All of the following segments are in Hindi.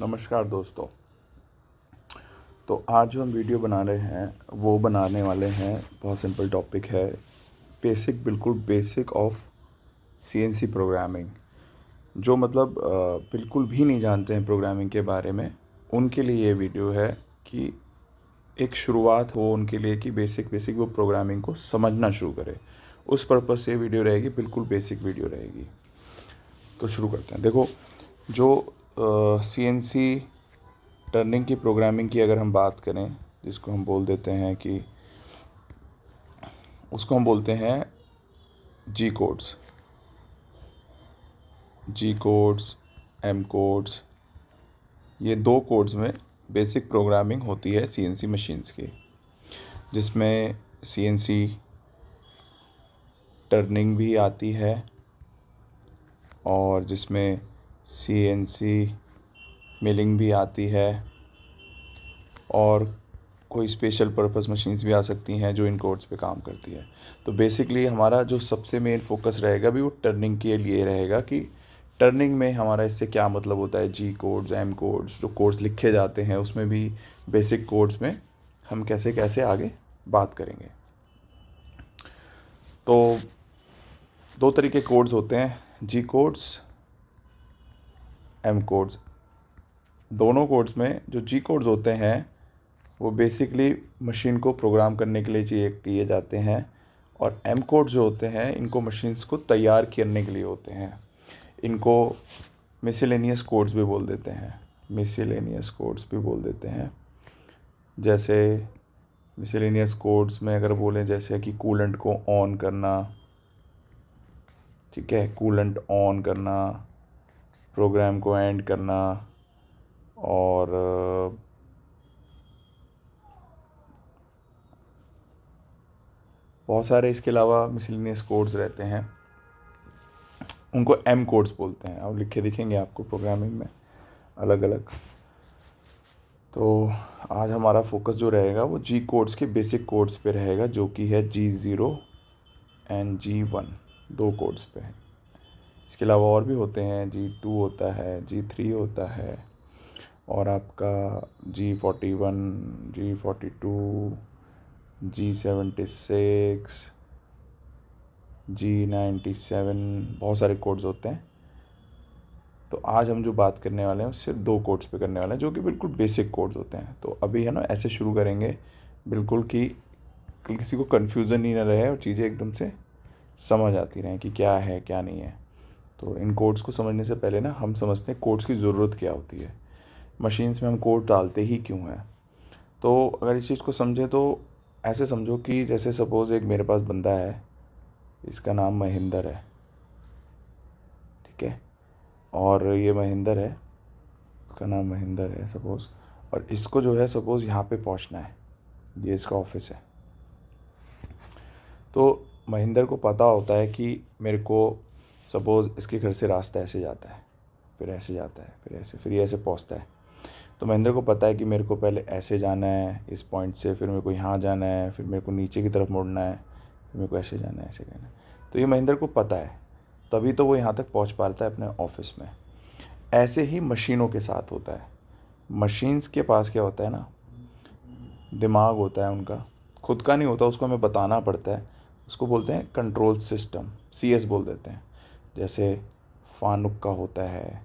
नमस्कार दोस्तों। तो आज जो हम वीडियो बना रहे हैं वो बनाने वाले हैं, बहुत सिंपल टॉपिक है, बिल्कुल बेसिक ऑफ सीएनसी प्रोग्रामिंग। जो मतलब बिल्कुल भी नहीं जानते हैं प्रोग्रामिंग के बारे में, उनके लिए ये वीडियो है कि एक शुरुआत हो उनके लिए कि बेसिक वो प्रोग्रामिंग को समझना शुरू करें। उस पर्पज़ से वीडियो रहेगी, बिल्कुल बेसिक वीडियो रहेगी। तो शुरू करते हैं। देखो, जो सीएनसी टर्निंग की प्रोग्रामिंग की अगर हम बात करें, जिसको हम बोल देते हैं कि उसको हम बोलते हैं जी कोड्स, एम कोड्स। ये दो कोड्स में बेसिक प्रोग्रामिंग होती है सीएनसी मशीन्स की, जिसमें सीएनसी टर्निंग भी आती है और जिसमें सीएनसी मिलिंग भी आती है, और कोई स्पेशल पर्पस मशीन्स भी आ सकती हैं जो इन कोड्स पे काम करती है। तो बेसिकली हमारा जो सबसे मेन फोकस रहेगा भी वो टर्निंग के लिए रहेगा कि टर्निंग में हमारा इससे क्या मतलब होता है। जी कोड्स, एम कोड्स, जो कोड्स लिखे जाते हैं उसमें भी बेसिक कोड्स में हम कैसे कैसे आगे बात करेंगे। तो दो तरीके कोड्स होते हैं, जी कोड्स, एम कोड्स। दोनों कोड्स में जो जी कोड्स होते हैं वो बेसिकली मशीन को प्रोग्राम करने के लिए चाहिए किए जाते हैं, और एम कोड जो होते हैं इनको मशीन्स को तैयार करने के लिए होते हैं। इनको मिसलेनियस कोड्स भी बोल देते हैं, जैसे मिसलेनियस कोड्स में अगर बोलें, जैसे कि कूलेंट को ऑन करना, ठीक है, कूलेंट ऑन करना, प्रोग्राम को एंड करना, और बहुत सारे इसके अलावा मिसलेनियस कोड्स रहते हैं, उनको एम कोड्स बोलते हैं। अब लिखे दिखेंगे आपको प्रोग्रामिंग में अलग अलग। तो आज हमारा फोकस जो रहेगा वो जी कोड्स के बेसिक कोड्स पे रहेगा, जो कि है G0 एंड G1, दो कोड्स पे है। इसके अलावा और भी होते हैं, G2 होता है, G3 होता है, और आपका G41, G42, G76, G97, बहुत सारे कोड्स होते हैं। तो आज हम जो बात करने वाले हैं उससे दो कोड्स पे करने वाले हैं, जो कि बिल्कुल बेसिक कोड्स होते हैं। तो अभी है ना, ऐसे शुरू करेंगे बिल्कुल कि किसी को कन्फ्यूज़न नहीं ना रहे और चीज़ें एकदम से समझ आती रहें कि क्या है क्या नहीं है। तो इन कोड्स को समझने से पहले ना हम समझते हैं कोड्स की ज़रूरत क्या होती है, मशीन्स में हम कोड डालते ही क्यों हैं। तो अगर इस चीज़ को समझें तो ऐसे समझो कि जैसे सपोज़ एक मेरे पास बंदा है, इसका नाम महेंद्र है, ठीक है, और ये महेंद्र है, इसका नाम महेंद्र है सपोज़, और इसको जो है सपोज़ यहाँ पे पहुँचना है, ये इसका ऑफिस है। तो महेंद्र को पता होता है कि मेरे को सपोज़ इसके घर से रास्ता ऐसे जाता है, फिर ऐसे जाता है, फिर ऐसे, फिर ये ऐसे पहुँचता है। तो महेंद्र को पता है कि मेरे को पहले ऐसे जाना है इस पॉइंट से, फिर मेरे को यहाँ जाना है, फिर मेरे को नीचे की तरफ मुड़ना है, फिर मेरे को ऐसे जाना है, ऐसे करना है। तो ये महेंद्र को पता है, तभी तो वो यहाँ तक पहुँच पाता है अपने ऑफिस में। ऐसे ही मशीनों के साथ होता है। मशीन्स के पास क्या होता है ना, दिमाग होता है उनका, खुद का नहीं होता, उसको हमें बताना पड़ता है। उसको बोलते हैं कंट्रोल सिस्टम, CS बोल देते हैं। जैसे फानुक का होता है,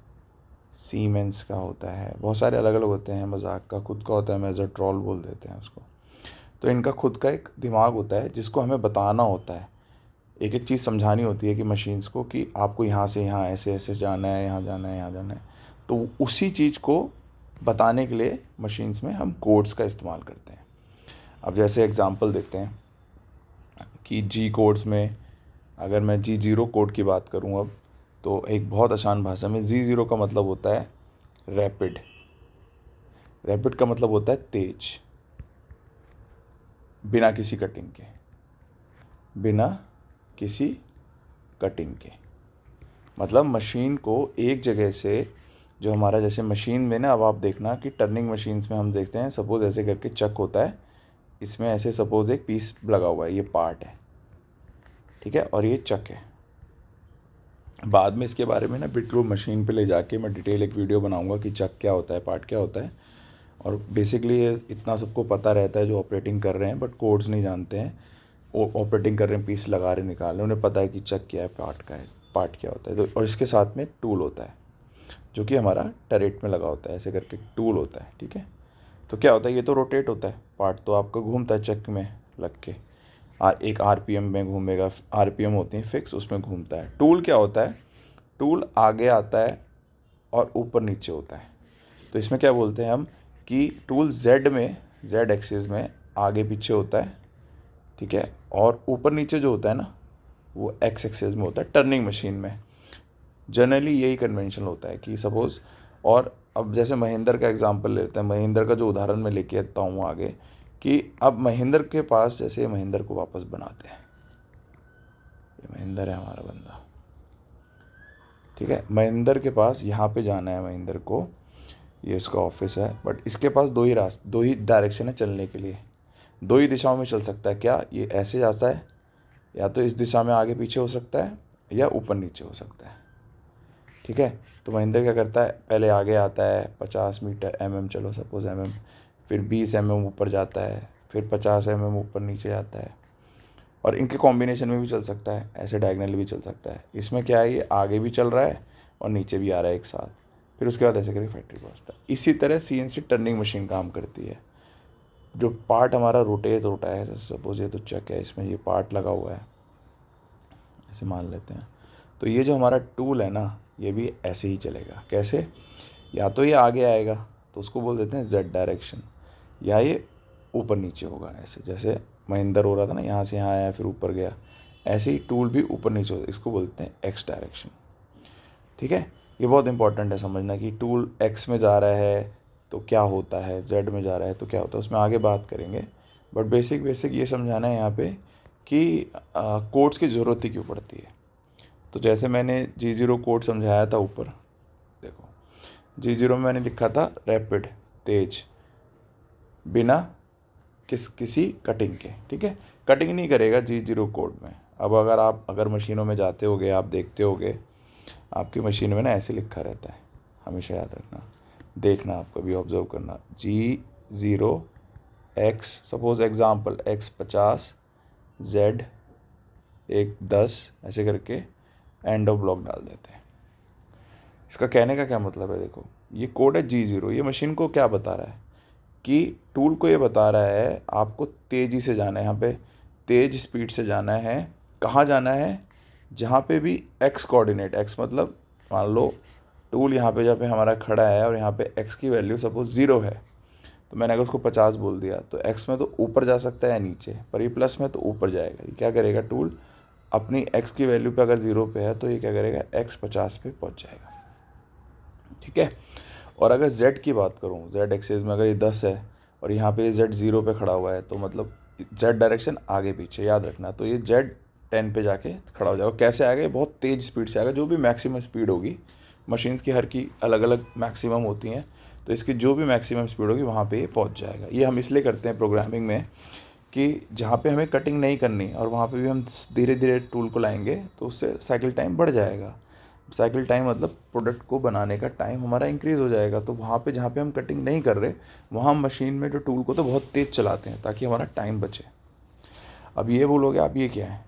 सीमेंस का होता है, बहुत सारे अलग अलग होते हैं। मजाक का खुद का होता है, मेजरट्रॉल बोल देते हैं उसको। तो इनका खुद का एक दिमाग होता है जिसको हमें बताना होता है, एक एक चीज़ समझानी होती है कि मशीन्स को कि आपको यहाँ से यहाँ ऐसे ऐसे जाना है, यहाँ जाना है, यहाँ जाना है। तो उसी चीज़ को बताने के लिए मशीन्स में हम कोड्स का इस्तेमाल करते हैं। अब जैसे एग्ज़ाम्पल देते हैं कि जी कोड्स में अगर मैं G0 कोड की बात करूँ अब, तो एक बहुत आसान भाषा में G0 का मतलब होता है रैपिड। रैपिड का मतलब होता है तेज, बिना किसी कटिंग के, बिना किसी कटिंग के। मतलब मशीन को एक जगह से, जो हमारा जैसे मशीन में ना, अब आप देखना कि टर्निंग मशीन्स में हम देखते हैं सपोज़ ऐसे करके चक होता है, इसमें ऐसे सपोज़ एक पीस लगा हुआ है, ये पार्ट है, ठीक है, और ये चक है। बाद में इसके बारे में ना बिट्रू मशीन पे ले जाके मैं डिटेल एक वीडियो बनाऊंगा कि चक क्या होता है, पार्ट क्या होता है। और बेसिकली ये इतना सबको पता रहता है जो ऑपरेटिंग कर रहे हैं, बट कोड्स नहीं जानते हैं। वो ऑपरेटिंग कर रहे हैं, पीस लगा रहे निकाल रहे हैं, उन्हें पता है कि चक क्या है, पार्ट का है, पार्ट क्या होता है। तो और इसके साथ में टूल होता है जो कि हमारा टरेट में लगा होता है, ऐसे करके टूल होता है, ठीक है। तो क्या होता है, ये तो रोटेट होता है, पार्ट तो आपका घूमता है चक में लग के, एक आरपीएम में घूमेगा, आरपीएम होते हैं फिक्स, उसमें घूमता है। टूल क्या होता है, टूल आगे आता है और ऊपर नीचे होता है। तो इसमें क्या बोलते हैं हम कि टूल जेड में, जेड एक्सिस में आगे पीछे होता है, ठीक है। और ऊपर नीचे जो होता है ना वो एक्स एक्सिस में होता है टर्निंग मशीन में। जनरली यही कन्वेंशन होता है कि सपोज़, और अब जैसे महिंद्र का एग्जांपल लेते हैं, महिंद्र का जो उदाहरण मैं लेके आता हूँ आगे, कि अब महिंद्र के पास, जैसे महिंद्र को वापस बनाते हैं, ये महिंद्र है हमारा बंदा, ठीक है। महिंद्र के पास यहाँ पे जाना है महिंद्र को, ये इसका ऑफिस है, बट इसके पास दो ही डायरेक्शन है चलने के लिए, दो ही दिशाओं में चल सकता है। क्या ये ऐसे जाता है, या तो इस दिशा में आगे पीछे हो सकता है, या ऊपर नीचे हो सकता है, ठीक है। तो महिंद्रा क्या करता है, पहले आगे आता है 50 मीटर चलो सपोज फिर 20 ऊपर जाता है, फिर 50 ऊपर नीचे जाता है। और इनके कॉम्बिनेशन में भी चल सकता है, ऐसे डायगनल भी चल सकता है। इसमें क्या है, ये आगे भी चल रहा है और नीचे भी आ रहा है एक साथ, फिर उसके बाद ऐसे करके फैक्ट्री पहुँचता है। इसी तरह सीएनसी टर्निंग मशीन काम करती है। जो पार्ट हमारा रोटेट होता है, सपोज ये तो चक है, इसमें ये पार्ट लगा हुआ है, ऐसे मान लेते हैं। तो ये जो हमारा टूल है ना, ये भी ऐसे ही चलेगा। कैसे, या तो ये आगे आएगा तो उसको बोल देते हैं जेड डायरेक्शन, या ये ऊपर नीचे होगा, ऐसे जैसे महिंदर हो रहा था ना, यहाँ से यहाँ आया फिर ऊपर गया, ऐसे ही टूल भी ऊपर नीचे होता है, इसको बोलते हैं एक्स डायरेक्शन, ठीक है। ये बहुत इंपॉर्टेंट है समझना कि टूल एक्स में जा रहा है तो क्या होता है, जेड में जा रहा है तो क्या होता है, उसमें आगे बात करेंगे। बट बेसिक ये समझाना है यहाँ पे कि कोड्स की ज़रूरत ही क्यों पड़ती है। तो जैसे मैंने G0 कोड समझाया था ऊपर, देखो G0 में मैंने लिखा था रैपिड, तेज, बिना किसी कटिंग के, ठीक है। कटिंग नहीं करेगा G0 कोड में। अब अगर मशीनों में जाते होगे, आप देखते होगे आपकी मशीन में ना ऐसे लिखा रहता है, हमेशा याद रखना, देखना आप कभी ऑब्जर्व करना, G0 X, suppose example X50 Z 10, ऐसे करके एंड ऑफ ब्लॉक डाल देते हैं। इसका कहने का क्या मतलब है, देखो ये कोड है G0, ये मशीन को क्या बता रहा है कि टूल को ये बता रहा है आपको तेज़ी से जाना है, यहाँ पे तेज़ स्पीड से जाना है। कहाँ जाना है, जहाँ पे भी एक्स कोऑर्डिनेट, एक्स मतलब मान लो टूल यहाँ पे जहाँ पे हमारा खड़ा है और यहाँ पे एक्स की वैल्यू सपोज 0 है, तो मैंने अगर उसको 50 बोल दिया तो एक्स में तो ऊपर जा सकता है या नीचे, पर ये प्लस में तो ऊपर जाएगा। ये क्या करेगा, टूल अपनी एक्स की वैल्यू पे अगर 0 पे है तो ये क्या करेगा, एक्स 50 पे पहुँच जाएगा, ठीक है। और अगर z की बात करूँ, z एक्सिस में अगर ये 10 है और यहाँ पे z 0 पे खड़ा हुआ है, तो मतलब z डायरेक्शन आगे पीछे, याद रखना। तो ये z 10 पे जाके खड़ा हो जाएगा। कैसे आएगा, ये बहुत तेज़ स्पीड से आएगा, जो भी मैक्सिमम स्पीड होगी, मशीन्स की हर की अलग अलग मैक्सिमम होती हैं, तो इसकी जो भी मैक्सिमम स्पीड होगी वहाँ पे ये पहुँच जाएगा। ये हम इसलिए करते हैं प्रोग्रामिंग में कि जहाँ पे हमें कटिंग नहीं करनी और वहाँ पे भी हम धीरे धीरे टूल को लाएंगे तो उससे साइकिल टाइम बढ़ जाएगा। साइकिल टाइम मतलब प्रोडक्ट को बनाने का टाइम हमारा इंक्रीज़ हो जाएगा। तो वहाँ पे जहाँ पे हम कटिंग नहीं कर रहे, वहाँ हम मशीन में जो टूल को तो बहुत तेज़ चलाते हैं ताकि हमारा टाइम बचे। अब ये बोलोगे आप ये क्या है,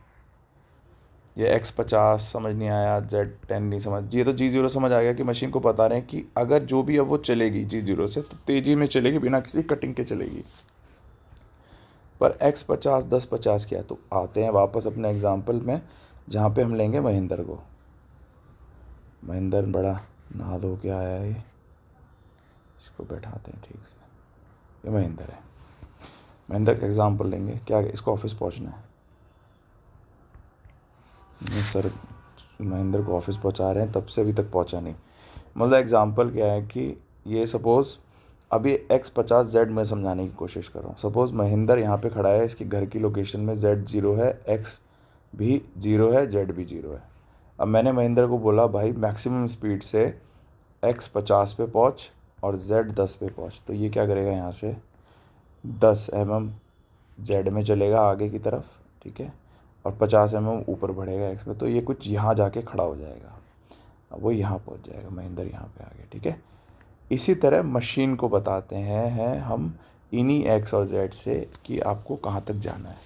ये X50 समझ नहीं आया, Z10 नहीं समझ, ये तो G0 समझ आ गया कि मशीन को बता रहे हैं कि अगर जो भी अब वो चलेगी G0 से तो तेज़ी में चलेगी, बिना किसी कटिंग के चलेगी। पर X50 1050 क्या है, तो आते हैं वापस अपने एग्जाम्पल में जहाँ पे हम लेंगे महिंद्र को। महिंद्र बड़ा नहा धो के आया है, इसको बैठाते हैं ठीक से, ये महिंद्र है। महिंद्र का एग्जाम्पल लेंगे, क्या इसको ऑफिस पहुंचना है, नहीं सर महिंद्र को ऑफिस पहुंचा रहे हैं, तब से अभी तक पहुंचा नहीं। मतलब एग्जाम्पल क्या है कि ये सपोज़ अभी X50 Z में समझाने की कोशिश कर रहा हूँ। सपोज़ महिंद्र यहाँ पे खड़ा है, इसके घर की लोकेशन में Z 0 है, X भी 0 है, Z भी 0 है। अब मैंने महिंद्र को बोला भाई मैक्सिमम स्पीड से X50 पे पहुँच और Z 10 पे पहुँच, तो ये क्या करेगा, यहाँ से 10 Z में चलेगा आगे की तरफ, ठीक है, और 50 ऊपर बढ़ेगा एक्स में, तो ये कुछ यहाँ जाके खड़ा हो जाएगा। अब वो यहाँ पहुँच जाएगा, महेंद्र यहाँ पे आ गया, ठीक है। इसी तरह मशीन को बताते हैं हम इन्हीं एक्स और जेड से कि आपको कहाँ तक जाना है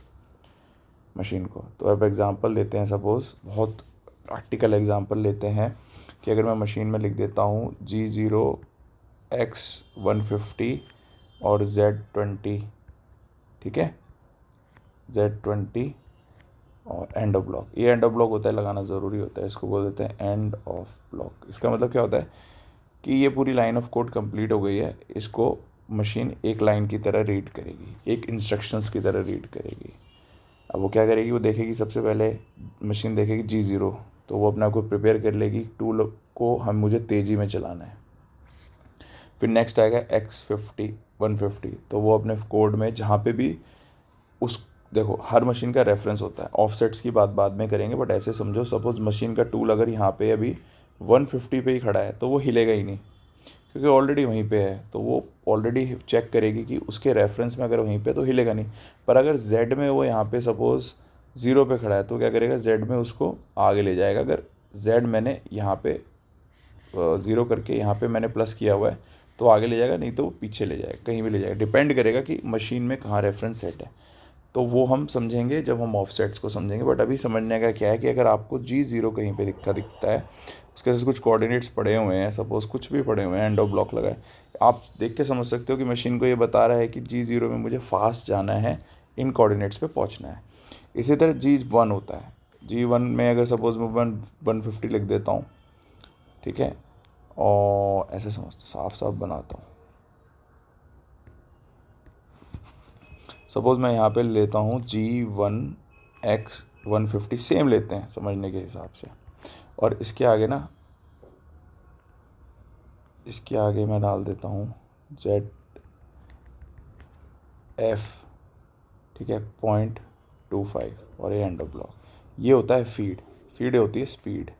मशीन को। तो अब एग्ज़ाम्पल लेते हैं, सपोज़ बहुत प्रैक्टिकल एग्ज़ाम्पल लेते हैं कि अगर मैं मशीन में लिख देता हूँ G0 X 150 और Z20, ठीक है, Z20 और एंड ऑफ ब्लॉक। ये एंड ऑफ ब्लॉक होता है, लगाना ज़रूरी होता है, इसको बोल देते हैं एंड ऑफ ब्लॉक। इसका मतलब क्या होता है कि ये पूरी लाइन ऑफ कोड कंप्लीट हो गई है, इसको मशीन एक लाइन की तरह रीड करेगी, एक इंस्ट्रक्शंस की तरह रीड करेगी। अब वो क्या करेगी, वो देखेगी सबसे पहले मशीन देखेगी G0, तो वो अपने आप को प्रिपेयर कर लेगी, टूल को मुझे तेज़ी में चलाना है। फिर नेक्स्ट आएगा X50 150, तो वो अपने कोड में जहाँ पे भी उस, देखो हर मशीन का रेफरेंस होता है, ऑफसेट्स की बात बाद में करेंगे, बट ऐसे समझो सपोज मशीन का टूल अगर यहाँ पे अभी 150 पे ही खड़ा है तो वो हिलेगा ही नहीं, क्योंकि ऑलरेडी वहीं पे है, तो वो ऑलरेडी चेक करेगी कि उसके रेफरेंस में अगर वहीं पे तो हिलेगा नहीं। पर अगर Z में वो यहाँ पे सपोज़ 0 पे खड़ा है तो क्या करेगा, Z में उसको आगे ले जाएगा। अगर Z मैंने यहाँ पे 0 करके यहाँ पे मैंने प्लस किया हुआ है तो आगे ले जाएगा, नहीं तो वो पीछे ले जाएगा, कहीं भी ले जाएगा, डिपेंड करेगा कि मशीन में कहाँ रेफरेंस सेट है। तो वो हम समझेंगे जब हम ऑफसेट्स को समझेंगे। बट अभी समझने का क्या है कि अगर आपको G0 कहीं पे दिखता है, उसके साथ कुछ कोऑर्डिनेट्स पड़े हुए हैं, सपोज़ कुछ भी पड़े हुए हैं, एंड ऑफ ब्लॉक लगा है, आप देख के समझ सकते हो कि मशीन को ये बता रहा है कि G0 में मुझे फास्ट जाना है, इन कोऑर्डिनेट्स पे पहुंचना है। इसी तरह G1 होता है, G1 में अगर सपोज़ मैं 150 लिख देता हूँ, ठीक है, और ऐसे समझते साफ साफ बनाता हूँ। सपोज़ मैं यहाँ पे लेता हूँ G1X 150, सेम लेते हैं समझने के हिसाब से, और इसके आगे ना, इसके आगे मैं डाल देता हूँ ZF, ठीक है, 0.25, और ये एंड ऑफ ब्लॉक। ये होता है फीड, फीड होती है स्पीड।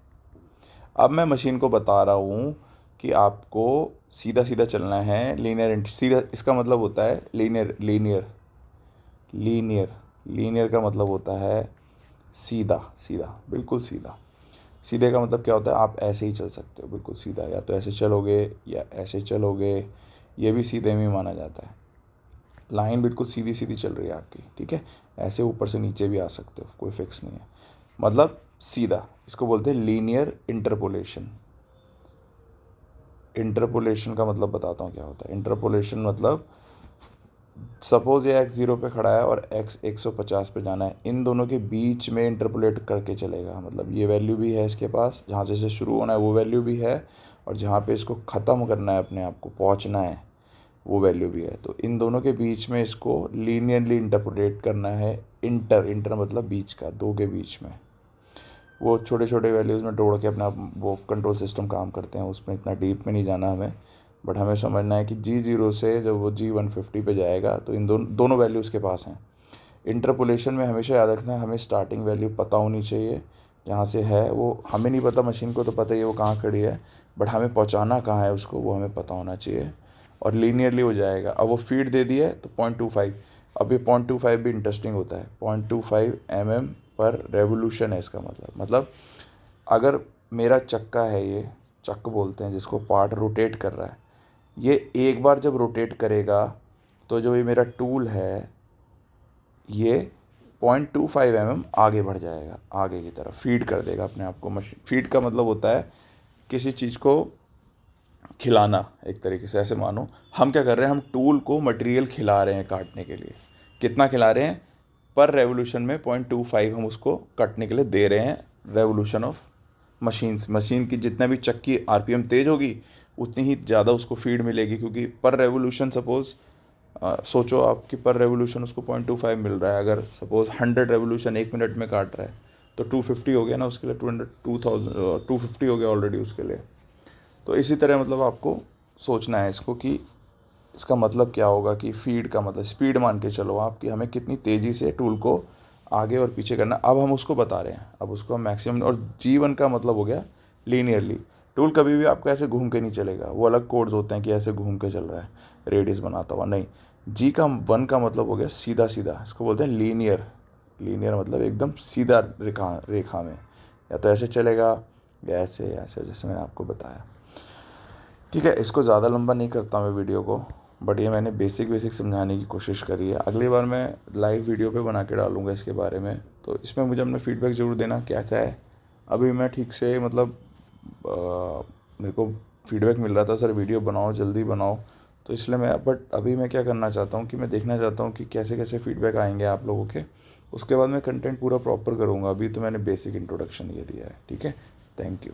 अब मैं मशीन को बता रहा हूँ कि आपको सीधा सीधा चलना है, लीनियर सीधा, इसका मतलब होता है लीनियर, लीनियर का मतलब होता है सीधा, सीधा, बिल्कुल सीधा। सीधे का मतलब क्या होता है, आप ऐसे ही चल सकते हो बिल्कुल सीधा, या तो ऐसे चलोगे या ऐसे चलोगे, ये भी सीधे में माना जाता है। लाइन बिल्कुल सीधी सीधी चल रही है आपकी, ठीक है, ऐसे ऊपर से नीचे भी आ सकते हो, कोई फिक्स नहीं है, मतलब सीधा। इसको बोलते हैं लीनियर इंटरपोलेशन। इंटरपोलेशन का मतलब बताता हूँ क्या होता है। इंटरपोलेशन मतलब सपोज़ ये X0 पे खड़ा है और X 150 पे जाना है, इन दोनों के बीच में इंटरपोलेट करके चलेगा। मतलब ये वैल्यू भी है इसके पास, जहाँ से इसे शुरू होना है वो वैल्यू भी है, और जहाँ पे इसको ख़त्म करना है, अपने आप को पहुँचना है, वो वैल्यू भी है। तो इन दोनों के बीच में इसको लीनियरली इंटरपोलेट करना है। इंटर मतलब बीच का, दो के बीच में। वो छोटे छोटे वैल्यूज़ में तोड़ के अपना वो कंट्रोल सिस्टम काम करते हैं, उसमें इतना डीप में नहीं जाना हमें, बट हमें समझना है कि G0 से जब वो G150 पे जाएगा तो इन दोनों वैल्यू उसके पास हैं। इंटरपोलेशन में हमेशा याद रखना है, हमें स्टार्टिंग वैल्यू पता होनी चाहिए, जहाँ से है वो हमें नहीं पता, मशीन को तो पता ही है वो कहाँ खड़ी है, बट हमें पहुँचाना कहाँ है उसको, वो हमें पता होना चाहिए, और लीनियरली हो जाएगा। अब वो फीड दे दी है तो 0.25, अब ये 0.25 भी इंटरेस्टिंग होता है, 0.25 mm पर रेवोल्यूशन है इसका मतलब अगर मेरा चक्का है, ये चक्क बोलते हैं जिसको, पार्ट रोटेट कर रहा है, ये एक बार जब रोटेट करेगा तो जो ये मेरा टूल है ये 0.25 mm आगे बढ़ जाएगा, आगे की तरफ फीड कर देगा अपने आप को। मशीन फीड का मतलब होता है किसी चीज़ को खिलाना, एक तरीके से ऐसे मानो हम क्या कर रहे हैं, हम टूल को मटेरियल खिला रहे हैं काटने के लिए। कितना खिला रहे हैं, पर रेवोल्यूशन में 0.25 हम उसको काटने के लिए दे रहे हैं, रेवोल्यूशन ऑफ मशीन की जितना भी चक्की RPM तेज़ होगी उतनी ही ज़्यादा उसको फीड मिलेगी, क्योंकि पर रेवोल्यूशन सपोज़ सोचो आपकी पर रेवोल्यूशन उसको 0.25 मिल रहा है, अगर सपोज़ 100 रेवोल्यूशन 1 मिनट में काट रहा है तो 250 हो गया ना उसके लिए, 250 हो गया ऑलरेडी उसके लिए। तो इसी तरह मतलब आपको सोचना है इसको कि इसका मतलब क्या होगा, कि फीड का मतलब स्पीड मान के चलो आप, कि हमें कितनी तेज़ी से टूल को आगे और पीछे करना। अब हम उसको बता रहे हैं, अब उसको हम मैक्सिमम, और G1 का मतलब हो गया लीनियरली। टूल कभी भी आपको ऐसे घूम के नहीं चलेगा, वो अलग कोड्स होते हैं कि ऐसे घूम के चल रहा है रेडियस बनाता हुआ, नहीं। G1 का मतलब हो गया सीधा सीधा, इसको बोलते हैं लीनियर। लीनियर मतलब एकदम सीधा रेखा में, या तो ऐसे चलेगा या ऐसे जैसे मैंने आपको बताया। ठीक है, इसको ज़्यादा लंबा नहीं करता मैं वीडियो को, बट ये मैंने बेसिक समझाने की कोशिश करी है। अगली बार मैं लाइव वीडियो पे बना के डालूँगा इसके बारे में, तो इसमें मुझे अपना फीडबैक ज़रूर देना कैसा है। अभी मैं ठीक से मतलब मेरे को फीडबैक मिल रहा था सर वीडियो बनाओ, जल्दी बनाओ, तो इसलिए बट अभी मैं क्या करना चाहता हूँ कि मैं देखना चाहता हूँ कि कैसे कैसे फीडबैक आएंगे आप लोगों के, उसके बाद मैं कंटेंट पूरा प्रॉपर करूँगा। अभी तो मैंने बेसिक इंट्रोडक्शन ये दिया है। ठीक है, थैंक यू।